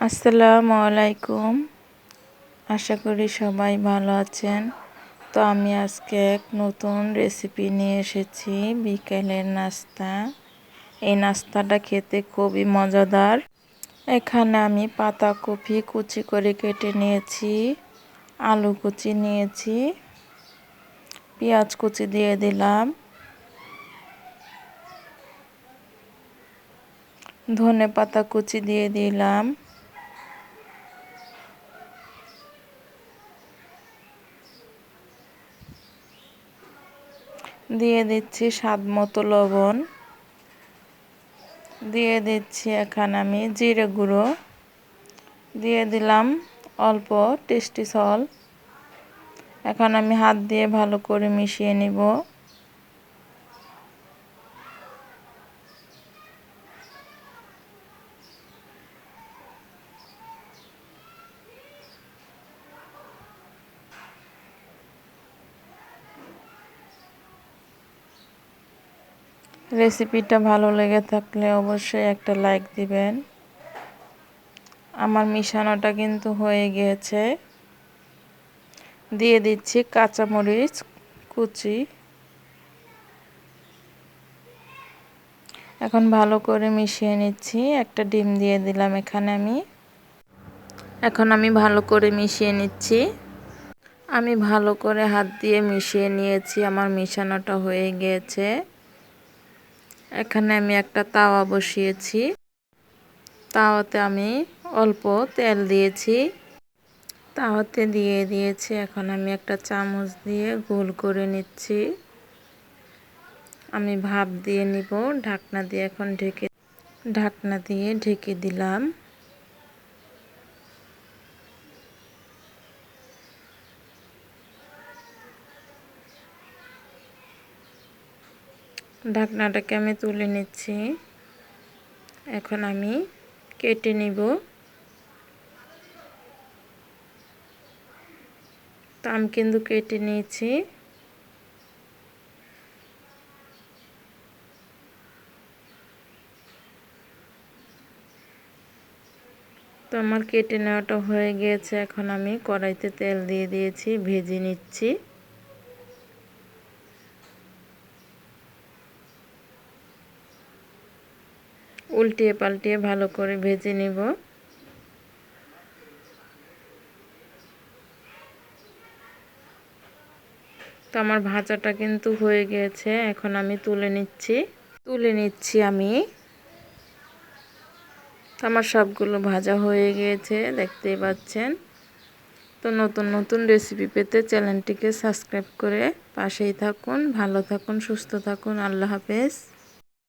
আসসালামু আলাইকুম। আশা করি সবাই ভালো আছেন। তো আমি আজকে এক নতুন রেসিপি নিয়ে এসেছি, বিকেলের নাস্তা। এই নাস্তাটা খেতে খুবই মজাদার। এখানে আমি পাতাকপি কুচি করে কেটে নিয়েছি, আলু কুচি নিয়েছি, পেঁয়াজ কুচি দিয়ে দিলাম, ধনেপাতা কুচি দিয়ে দিলাম, দিয়ে দিচ্ছি স্বাদ মতো লবণ, দিয়ে দিচ্ছি এখানে আমি জিরে গুঁড়ো, দিয়ে দিলাম অল্প টেস্টি সল্ট। এখন আমি হাত দিয়ে ভালো করে মিশিয়ে নিব। রেসিপিটা ভালো লেগে থাকলে অবশ্যই একটা লাইক দিবেন। আমার মিশানোটা কিন্তু হয়ে গিয়েছে। দিয়ে দিচ্ছি কাঁচামরিচ কুচি। এখন ভালো করে মিশিয়ে নিচ্ছি। একটা ডিম দিয়ে দিলাম এখানে আমি। এখন আমি ভালো করে মিশিয়ে নিচ্ছি। আমি ভালো করে হাত দিয়ে মিশিয়ে নিয়েছি। আমার মিশানোটা হয়ে গিয়েছে। এখানে আমি একটা তাওয়া বসিয়েছি। তাওয়াতে আমি অল্প তেল দিয়েছি। তাওয়াতে দিয়ে দিয়েছি। এখন আমি একটা চামচ দিয়ে গোল করে নিচ্ছি। আমি ভাপ দিয়ে নিব। ঢাকনা দিয়ে এখন ঢাকনা দিয়ে ঢেকে দিলাম। ঢাকনাটাকে আমি তুলে নিচ্ছি। এখন আমি কেটে নিব। তো আমি কিন্তু কেটে নিয়েছি। তো আমার কেটে নেওয়াটা হয়ে গিয়েছে। এখন আমি কড়াইতে তেল দিয়ে দিয়েছি, ভেজে নিচ্ছি। উল্টিয়ে পাল্টিয়ে ভালো করে ভেজে নিব। তো আমার ভাজাটা কিন্তু হয়ে গিয়েছে। এখন আমি তুলে নিচ্ছি আমি। তো আমার সবগুলো ভাজা হয়ে গিয়েছে, দেখতেই পাচ্ছেন। তো নতুন নতুন রেসিপি পেতে চ্যানেলটিকে সাবস্ক্রাইব করে পাশেই থাকুন। ভালো থাকুন, সুস্থ থাকুন। আল্লাহ হাফেজ।